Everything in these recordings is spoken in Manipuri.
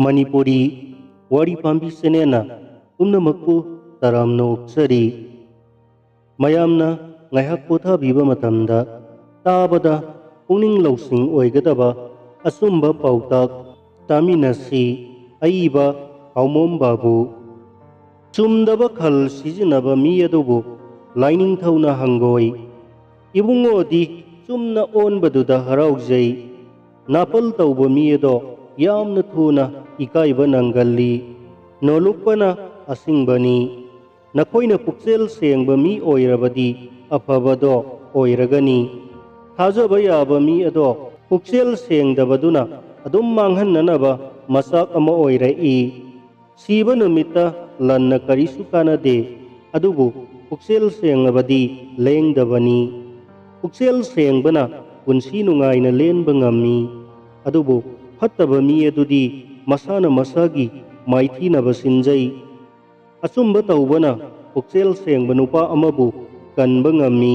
मणिपुरी वारी पांबी सेनेना पुनमकु तरामना ओक्सरी मयामना ngayhak pothabiba matamda tabada pungning lawsing oigadaba asumba pautak taminasi aiba haumom babu chumdaba khal sijinaba mi adubu laining thauna hangoi ibungodi chumna onbaduda haraujai napal tauba mi ado yamna thuna ikaiba nangalli nolupana asingbani nakoina puksel sengba mi oirabadi afabado oiragani thajaba yaba mi ado puksel sengdabaduna adum manghananaba masak ama oirai siba numita lanna karisu kanade adubu puksel sengabadi lengdabani puksel sengbana punsi nungaina lenba ngammi adubu fattaba mi adudi masana masagi maithina sinjai asumba taubana puksel sengba nupa amabu kanba ngammi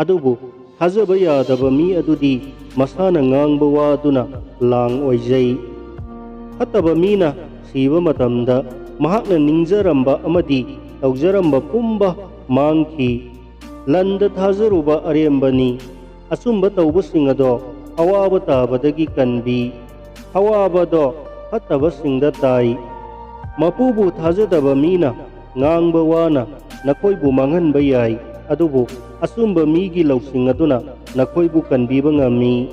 adubu thajaba yadaba mi adudi masana ngangba waduna lang oijai fattaba mina siba matamda mahakna ningjaramba amadi taujaramba pumba mangki landa thajaruba arembani asumba taubasing ado awaba tabadagi kanbi awabado fattaba singda tai mapubu thajadaba mina ngangba wana nakoibu manghanba yai adubu asumba migi lawsing aduna nakoibu kanbiba ngammi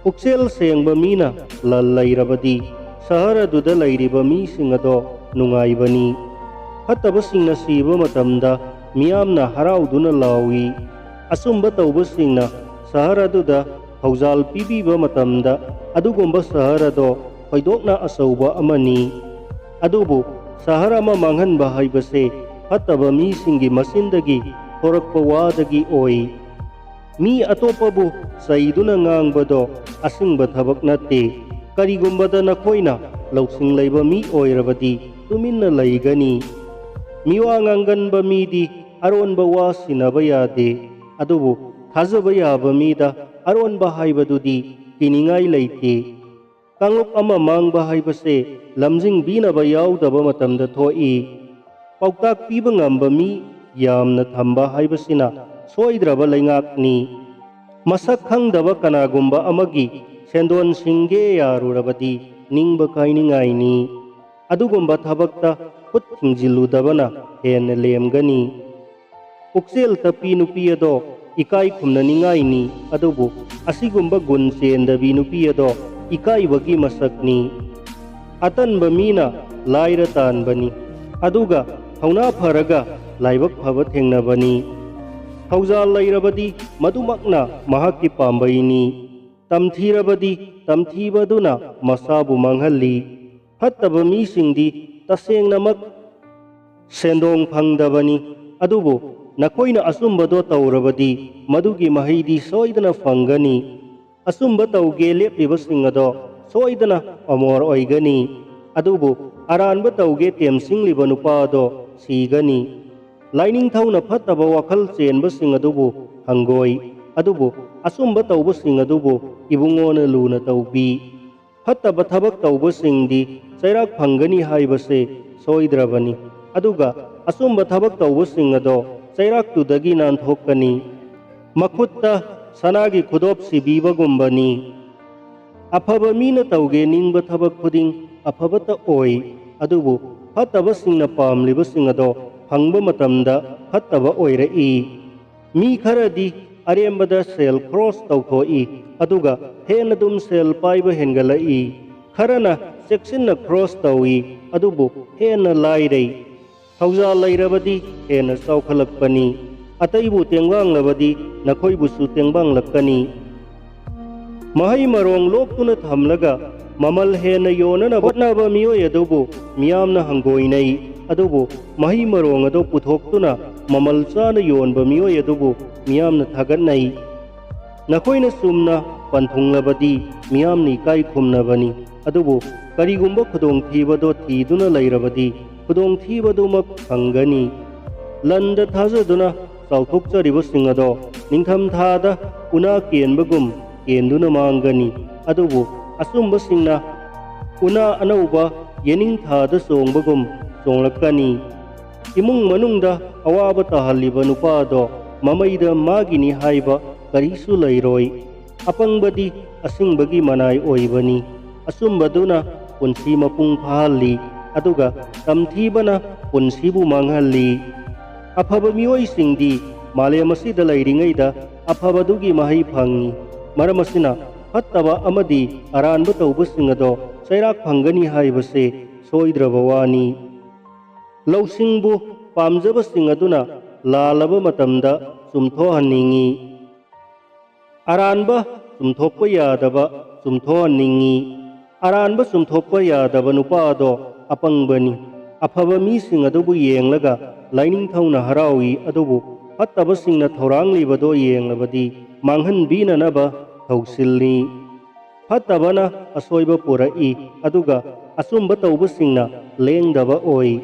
puksel sengba mina lallairabadi sahara duda lairiba mi singado nungaibani fattaba singna siba matamda miyamna harauduna lawi asumba tauba singna sahara duda haujal pibiba matamda adugumba sahara do hoidokna asauba amani adubu sahara ma manghanba haibase fattaba mi singi masindagi thorakpa wadagi oi mi atopabu saiduna ngangbado asingba thabak natte karigumbada nakoina lawsing leiba mi oirabadi tuminna laigani miwa nganganba midi aronba wa sinaba yade adubu thajaba yaba mida aronba haibadudi kiningai leite kangluk ama mangba haibase lamjing binaba yaudaba matamda thoi pautak piba ngamba mi yamna thamba haibasina soidraba laingakni masak khangdaba kanagumba amagi sendon singe yarurabadi ningba kainingaini adugumba thabakta khut thingziludabana hena lemgani puksel tapi nupi ado ikai khumna ningaini adubu asigumba gun chendabi nupi ado ikai bagi masakni atanba mina laira tanbani aduga hauna pharaga laibak phaba thengnabani haujal lairabadi madumakna mahakki pambaini tamthirabadi tamthibaduna masabu manghalli fattaba mi singdi tasengnamak sendong phangdabani adubu nakoina asumbado taurabadi madugi mahaidi soidana fangani asumba tauge lepiba singado soidana amor oigani adubu aranba tauge temsingliba nupado sigani laining thauna fattaba wakhal chenba singadubu hangoi adubu asumba tauba singadubu ibungona luna taubi fattaba thabak tauba singdi chairak phangani haibase soidrabani aduga asumba thabak tauba singado chairak tudagi nan thokani makhutta sanagi khudop sibiba gumbani afaba mina tauge ningba thabak khuding afabata oi adubu fattaba singna pamliba singado phangba matamda fattaba oirai mi kharadi arembada sel cross tauthoi aduga hena dum sel paiba hengalai kharana sectionna cross tawi adubu hena lairei hauja lairabadi hena saukhalakpani ataibu tengwang labadi nakoibu su tengbang lakkani mahai marong loktuna thamlaga mamal hena yonana botnaba miyo yadubu miyamna hangoinai adubu mahi marong ado puthoktuna mamal chana yonba miyo yadubu miyamna thagatnai nakoina sumna panthunglabadi miyamni kai khumnabani adubu karigumba khudong thibado thiduna lairabadi khudong thibadumak phangani landa thajaduna chauthokchariba singado ningtham thada una kenbagum kenduna mangani adubu asumba singna ꯎꯅꯥ ꯑꯅꯧꯕ ꯌꯦꯅꯤꯡꯊꯥꯗ ꯆꯣꯡꯕꯒꯨꯝ ꯆꯣꯡꯂꯛꯀꯅꯤ꯫ ꯏꯃꯨꯡ ꯃꯅꯨꯡꯗ ꯑꯋꯥꯕ ꯇꯥꯍꯜꯂꯤꯕ ꯅꯨꯄꯥꯗꯣ ꯃꯃꯩꯗ ꯃꯥꯒꯤꯅꯤ ꯍꯥꯏꯕ ꯀꯔꯤꯁꯨ ꯂꯩꯔꯣꯏ꯫ ꯑꯄꯪꯕꯗꯤ ꯑꯁꯤꯡꯕꯒꯤ ꯃꯅꯥꯏ ꯑꯣꯏꯕꯅꯤ꯫ ꯑꯆꯨꯝꯕꯗꯨꯅ ꯄꯨꯟꯁꯤ ꯃꯄꯨꯡ ꯐꯥꯍꯜꯂꯤ, ꯑꯗꯨꯒ ꯇꯝꯊꯤꯕꯅ ꯄꯨꯟꯁꯤꯕꯨ ꯃꯥꯡꯍꯜꯂꯤ꯫ ꯑꯐꯕ ꯃꯤꯑꯣꯏꯁꯤꯡꯗꯤ ꯃꯥꯂꯦꯝ ꯑꯁꯤꯗ ꯂꯩꯔꯤꯉꯩꯗ ꯑꯐꯕꯗꯨꯒꯤ ꯃꯍꯩ ꯐꯪꯏ꯫ ꯃꯔꯝ ꯑꯁꯤꯅ ꯐꯠꯇꯕ ꯑꯃꯗꯤ ꯑꯔꯥꯟꯕ ꯇꯧꯕꯁꯤꯡ ꯑꯗꯣ ꯆꯩꯔꯥꯛ ꯐꯪꯒꯅꯤ ꯍꯥꯏꯕꯁꯦ ꯁꯣꯏꯗ꯭ꯔꯕ ꯋꯥꯅꯤ꯫ ꯂꯧꯁꯤꯡꯕꯨ ꯄꯥꯝꯖꯕꯁꯤꯡ ꯑꯗꯨꯅ ꯂꯥꯜꯂꯕ ꯃꯇꯝꯗ ꯆꯨꯝꯊꯣꯛꯍꯟꯅꯤꯡꯏ, ꯑꯔꯥꯟꯕ ꯆꯨꯝꯊꯣꯛꯄ ꯌꯥꯗꯕ ꯆꯨꯝꯊꯣꯛꯍꯟꯅꯤꯡꯏ꯫ ꯑꯔꯥꯟꯕ ꯆꯨꯝꯊꯣꯛꯄ ꯌꯥꯗꯕ ꯅꯨꯄꯥꯗꯣ ꯑꯄꯪꯕꯅꯤ꯫ ꯑꯐꯕ ꯃꯤꯁꯤꯡ ꯑꯗꯨꯕꯨ ꯌꯦꯡꯂꯒ ꯂꯥꯏꯅꯤꯡꯊꯧꯅ ꯍꯔꯥꯎꯏ, ꯑꯗꯨꯕꯨ ꯐꯠꯇꯕꯁꯤꯡꯅ ꯊꯧꯔꯥꯡꯂꯤꯕꯗꯣ ꯌꯦꯡꯂꯕꯗꯤ ꯃꯥꯡꯍꯟꯕꯤꯅꯅꯕ ꯊꯧꯁꯤꯜꯂꯤ꯫ ꯐꯠꯇꯕꯅ ꯑꯁꯣꯏꯕ ꯄꯨꯔꯛꯏ, ꯑꯗꯨꯒ ꯑꯆꯨꯝꯕ ꯇꯧꯕꯁꯤꯡꯅ ꯂꯦꯡꯗꯕ ꯑꯣꯏ꯫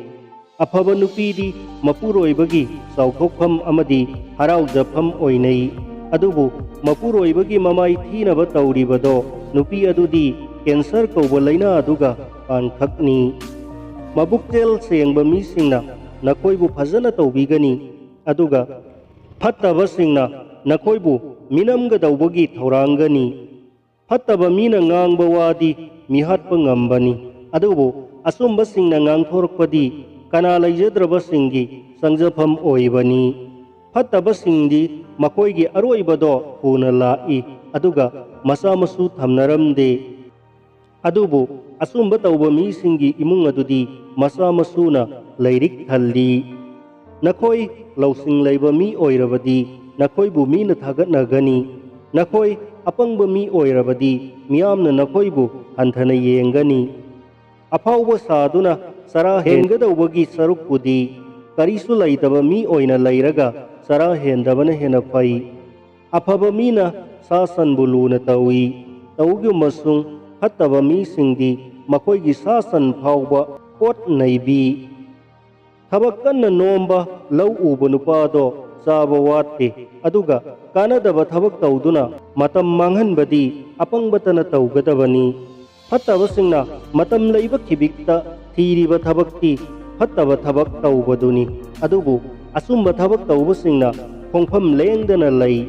ꯑꯐꯕ ꯅꯨꯄꯤꯗꯤ ꯃꯄꯨꯔꯣꯏꯕꯒꯤ ꯆꯥꯎꯊꯣꯛꯐꯝ ꯑꯃꯗꯤ ꯍꯔꯥꯎꯖꯐꯝ ꯑꯣꯏꯅꯩ, ꯑꯗꯨꯕꯨ ꯃꯄꯨꯔꯣꯏꯕꯒꯤ ꯃꯃꯥꯏ ꯊꯤꯅꯕ ꯇꯧꯔꯤꯕꯗꯣ ꯅꯨꯄꯤ ꯑꯗꯨꯗꯤ ꯀꯦꯟꯁꯔ ꯀꯧꯕ ꯂꯩꯅꯥ ꯑꯗꯨꯒ ꯄꯥꯟꯈꯛꯅꯤ꯫ ꯃꯕꯨꯛꯆꯦꯜ ꯁꯦꯡꯕ ꯃꯤꯁꯤꯡꯅ ꯅꯈꯣꯏꯕꯨ ꯐꯖꯅ ꯇꯧꯕꯤꯒꯅꯤ, ꯑꯗꯨꯒ ꯐꯠꯇꯕꯁꯤꯡꯅ ꯅꯈꯣꯏꯕꯨ ꯃꯤꯅꯝꯒꯗꯧꯕꯒꯤ ꯊꯧꯔꯥꯡꯒꯅꯤ꯫ ꯐꯠꯇꯕ ꯃꯤꯅ ꯉꯥꯡꯕ ꯋꯥꯗꯤ ꯃꯤꯍꯥꯠꯄ ꯉꯝꯕꯅꯤ, ꯑꯗꯨꯕꯨ ꯑꯆꯨꯝꯕꯁꯤꯡꯅ ꯉꯥꯡꯊꯣꯔꯛꯄꯗꯤ ꯀꯅꯥ ꯂꯩꯖꯗ꯭ꯔꯕꯁꯤꯡꯒꯤ ꯆꯪꯖꯐꯝ ꯑꯣꯏꯕꯅꯤ꯫ ꯐꯠꯇꯕꯁꯤꯡꯗꯤ ꯃꯈꯣꯏꯒꯤ ꯑꯔꯣꯏꯕꯗꯣ ꯊꯨꯅ ꯂꯥꯛꯏ, ꯑꯗꯨꯒ ꯃꯆꯥ ꯃꯁꯨ ꯊꯝꯅꯔꯝꯗꯦ, ꯑꯗꯨꯕꯨ ꯑꯆꯨꯝꯕ ꯇꯧꯕ ꯃꯤꯁꯤꯡꯒꯤ ꯏꯃꯨꯡ ꯑꯗꯨꯗꯤ ꯃꯆꯥ ꯃꯁꯨꯅ ꯂꯩꯔꯤꯛ ꯊꯜꯂꯤ꯫ ꯅꯈꯣꯏ ꯂꯧꯁꯤꯡ ꯂꯩꯕ ꯃꯤ ꯑꯣꯏꯔꯕꯗꯤ ꯅꯈꯣꯏꯕꯨ ꯃꯤꯅ ꯊꯥꯒꯠꯅꯒꯅꯤ꯫ ꯅꯈꯣꯏ ꯑꯄꯪꯕ ꯃꯤ ꯑꯣꯏꯔꯕꯗꯤ ꯃꯤꯌꯥꯝꯅ ꯅꯈꯣꯏꯕꯨ ꯍꯟꯊꯅ ꯌꯦꯡꯒꯅꯤ꯫ ꯑꯐꯥꯎꯕ ꯁꯥꯗꯨꯅ ꯆꯔꯥ ꯍꯦꯟꯒꯗꯧꯕꯒꯤ ꯁꯔꯨꯛꯄꯨꯗꯤ ꯀꯔꯤꯁꯨ ꯂꯩꯇꯕ ꯃꯤ ꯑꯣꯏꯅ ꯂꯩꯔꯒ ꯆꯔꯥ ꯍꯦꯟꯗꯕꯅ ꯍꯦꯟꯅ ꯐꯩ꯫ ꯑꯐꯕ ꯃꯤꯅ ꯁꯥ ꯁꯟꯕꯨ ꯂꯨꯅ ꯇꯧꯏ, ꯇꯧꯒꯨꯝꯕꯁꯨꯡ ꯐꯠꯇꯕ ꯃꯤꯁꯤꯡꯗꯤ ꯃꯈꯣꯏꯒꯤ ꯁꯥ ꯁꯟ ꯐꯥꯎꯕ ꯑꯣꯠ ꯅꯩꯕꯤ꯫ ꯊꯕꯛ ꯀꯟꯅ ꯅꯣꯝꯕ ꯂꯧ ꯎꯕ ꯅꯨꯄꯥꯗꯣ ꯆꯥꯕ ꯋꯥꯠꯇꯦ, ꯑꯗꯨꯒ ꯀꯥꯟꯅꯗꯕ ꯊꯕꯛ ꯇꯧꯗꯨꯅ ꯃꯇꯝ ꯃꯥꯡꯍꯟꯕꯗꯤ ꯑꯄꯪꯕꯇꯅ ꯇꯧꯒꯗꯕꯅꯤ꯫ ꯐꯠꯇꯕꯁꯤꯡꯅ ꯃꯇꯝ ꯂꯩꯕ ꯈꯤꯕꯤꯛꯇ ꯊꯤꯔꯤꯕ ꯊꯕꯛꯇꯤ ꯐꯠꯇꯕ ꯊꯕꯛ ꯇꯧꯕꯗꯨꯅꯤ, ꯑꯗꯨꯕꯨ ꯑꯆꯨꯝꯕ ꯊꯕꯛ ꯇꯧꯕꯁꯤꯡꯅ ꯈꯣꯡꯐꯝ ꯂꯦꯡꯗꯅ ꯂꯩ꯫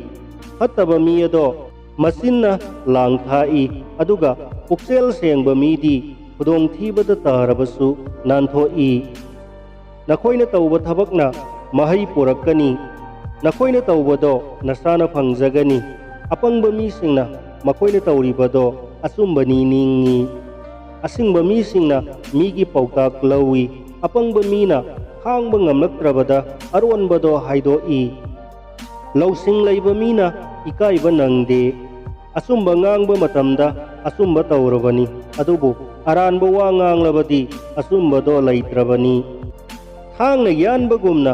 ꯐꯠꯇꯕ ꯃꯤ ꯑꯗꯣ ꯃꯆꯤꯟꯅ ꯂꯥꯡ ꯊꯥꯛꯏ, ꯑꯗꯨꯒ ꯄꯨꯛꯆꯦꯜ ꯁꯦꯡꯕ ꯃꯤꯗꯤ ꯈꯨꯗꯣꯡꯊꯤꯕꯗ ꯇꯥꯔꯕꯁꯨ ꯅꯥꯟꯊꯣꯛꯏ꯫ ꯅꯈꯣꯏꯅ ꯇꯧꯕ ꯊꯕꯛꯅ ꯃꯍꯩ ꯄꯨꯔꯛꯀꯅꯤ, ꯅꯈꯣꯏꯅ ꯇꯧꯕꯗꯣ ꯅꯁꯥꯅ ꯐꯪꯖꯒꯅꯤ꯫ ꯑꯄꯪꯕ ꯃꯤꯁꯤꯡꯅ ꯃꯈꯣꯏꯅ ꯇꯧꯔꯤꯕꯗꯣ ꯑꯆꯨꯝꯕꯅꯤ ꯅꯤꯡꯏ꯫ ꯑꯁꯤꯡꯕ ꯃꯤꯁꯤꯡꯅ ꯃꯤꯒꯤ ꯄꯥꯎꯇꯥꯛ ꯂꯧꯏ, ꯑꯄꯪꯕ ꯃꯤꯅ ꯈꯥꯡꯕ ꯉꯝꯂꯛꯇ꯭ꯔꯕꯗ ꯑꯔꯣꯟꯕꯗꯣ ꯍꯥꯏꯗꯣꯛꯏ꯫ ꯂꯧꯁꯤꯡ ꯂꯩꯕ ꯃꯤꯅ ꯏꯀꯥꯏꯕ ꯅꯪꯗꯦ, ꯑꯆꯨꯝꯕ ꯉꯥꯡꯕ ꯃꯇꯝꯗ ꯑꯆꯨꯝꯕ ꯇꯧꯔꯕꯅꯤ, ꯑꯗꯨꯕꯨ ꯑꯔꯥꯟꯕ ꯋꯥ ꯉꯥꯡꯂꯕꯗꯤ ꯑꯆꯨꯝꯕꯗꯣ ꯂꯩꯇ꯭ꯔꯕꯅꯤ꯫ ꯊꯥꯡꯅ ꯌꯥꯟꯕꯒꯨꯝꯅ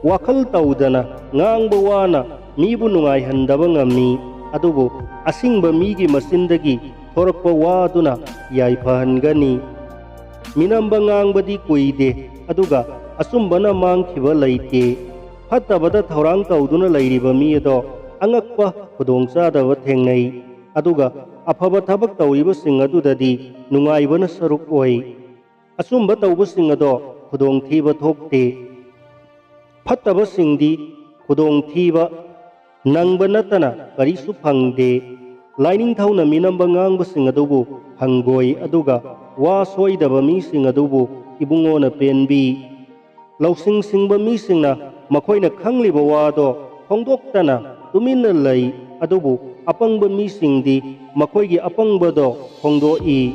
ꯋꯥꯈꯜ ꯇꯧꯗꯅ ꯉꯥꯡꯕ ꯋꯥꯅ ꯃꯤꯕꯨ ꯅꯨꯡꯉꯥꯏꯍꯟꯗꯕ ꯉꯝꯃꯤ, ꯑꯗꯨꯕꯨ ꯑꯁꯤꯡꯕ ꯃꯤꯒꯤ ꯃꯆꯤꯟꯗꯒꯤ ꯊꯣꯔꯛꯄ ꯋꯥꯗꯨꯅ ꯌꯥꯏꯐꯍꯟꯒꯅꯤ꯫ ꯃꯤꯅꯝꯕ ꯉꯥꯡꯕꯗꯤ ꯀꯨꯏꯗꯦ, ꯑꯗꯨꯒ ꯑꯆꯨꯝꯕꯅ ꯃꯥꯡꯈꯤꯕ ꯂꯩꯇꯦ꯫ ꯐꯠꯇꯕꯗ ꯊꯧꯔꯥꯡ ꯇꯧꯗꯨꯅ ꯂꯩꯔꯤꯕ ꯃꯤ ꯑꯗꯣ ꯑꯉꯛꯄ ꯈꯨꯗꯣꯡꯆꯥꯗꯕ ꯊꯦꯡꯅꯩ, ꯑꯗꯨꯒ ꯑꯐꯕ ꯊꯕꯛ ꯇꯧꯔꯤꯕꯁꯤꯡ ꯑꯗꯨꯗꯗꯤ ꯅꯨꯡꯉꯥꯏꯕꯅ ꯁꯔꯨꯛ ꯑꯣꯏ꯫ ꯑꯆꯨꯝꯕ ꯇꯧꯕꯁꯤꯡ ꯑꯗꯣ ꯈꯨꯗꯣꯡꯊꯤꯕ ꯊꯣꯛꯇꯦ꯫ ꯐꯠꯇꯕꯁꯤꯡꯗꯤ ꯈꯨꯗꯣꯡꯊꯤꯕ ꯅꯪꯕ ꯅꯠꯇꯅ ꯀꯔꯤꯁꯨ ꯐꯪꯗꯦ꯫ ꯂꯥꯏꯅꯤꯡꯊꯧꯅ ꯃꯤꯅꯝꯕ ꯉꯥꯡꯕꯁꯤꯡ ꯑꯗꯨꯕꯨ ꯍꯪꯒꯣꯏ, ꯑꯗꯨꯒ ꯋꯥ ꯁꯣꯏꯗꯕ ꯃꯤꯁꯤꯡ ꯑꯗꯨꯕꯨ ꯏꯕꯨꯡꯉꯣꯅ ꯄꯦꯟꯕꯤ꯫ ꯂꯧꯁꯤꯡ ꯁꯤꯡꯕ ꯃꯤꯁꯤꯡꯅ ꯃꯈꯣꯏꯅ ꯈꯪꯂꯤꯕ ꯋꯥꯗꯣ ꯐꯣꯡꯗꯣꯛꯇꯅ ꯇꯨꯃꯤꯟꯅ ꯂꯩ, ꯑꯗꯨꯕꯨ ꯑꯄꯪꯕ ꯃꯤꯁꯤꯡꯗꯤ ꯃꯈꯣꯏꯒꯤ ꯑꯄꯪꯕꯗꯣ ꯐꯣꯡꯗꯣꯛꯏ꯫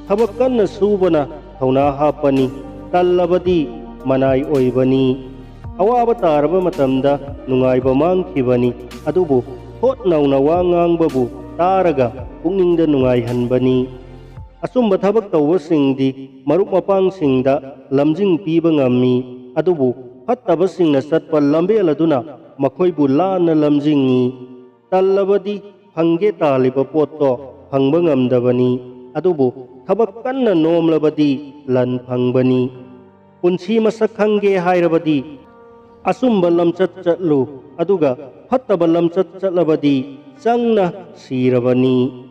ꯊꯕꯛ ꯀꯟꯅ ꯁꯨꯕꯅ ꯊꯧꯅꯥ ꯍꯥꯞꯄꯅꯤ, ꯇꯜꯂꯕꯗꯤ ꯃꯅꯥꯏ ꯑꯣꯏꯕꯅꯤ꯫ ꯑꯋꯥꯕ ꯇꯥꯔꯕ ꯃꯇꯝꯗ ꯅꯨꯡꯉꯥꯏꯕ ꯃꯥꯡꯈꯤꯕꯅꯤ, ꯑꯗꯨꯕꯨ ꯊꯣꯠ ꯅꯧꯅ ꯋꯥ ꯉꯥꯡꯕꯕꯨ ꯇꯥꯔꯒ ꯄꯨꯛꯅꯤꯡꯗ ꯅꯨꯡꯉꯥꯏꯍꯟꯕꯅꯤ꯫ ꯑꯆꯨꯝꯕ ꯊꯕꯛ ꯇꯧꯕꯁꯤꯡꯗꯤ ꯃꯔꯨꯞ ꯃꯄꯥꯡꯁꯤꯡꯗ ꯂꯝꯖꯤꯡ ꯄꯤꯕ ꯉꯝꯃꯤ, ꯑꯗꯨꯕꯨ ꯐꯠꯇꯕꯁꯤꯡꯅ ꯆꯠꯄ ꯂꯝꯕꯦꯜ ꯑꯗꯨꯅ ꯃꯈꯣꯏꯕꯨ ꯂꯥꯟꯅ ꯂꯝꯖꯤꯡꯏ꯫ ꯇꯜꯂꯕꯗꯤ ꯐꯪꯒꯦ ꯇꯥꯜꯂꯤꯕ ꯄꯣꯠꯇꯣ ꯐꯪꯕ ꯉꯝꯗꯕꯅꯤ, ꯑꯗꯨꯕꯨ ꯊꯕꯛ ꯀꯟꯅ ꯅꯣꯝꯂꯕꯗꯤ ꯂꯟ ꯐꯪꯕꯅꯤ꯫ ꯄꯨꯟꯁꯤ ꯃꯁꯛ ꯈꯪꯒꯦ ꯍꯥꯏꯔꯕꯗꯤ ꯑꯆꯨꯝꯕ ꯂꯝꯆꯠ ꯆꯠꯂꯨ, ꯑꯗꯨꯒ ꯐꯠꯇꯕ ꯂꯝꯆꯠ ꯆꯠꯂꯕꯗꯤ ꯆꯪꯅ ꯁꯤꯔꯕꯅꯤ꯫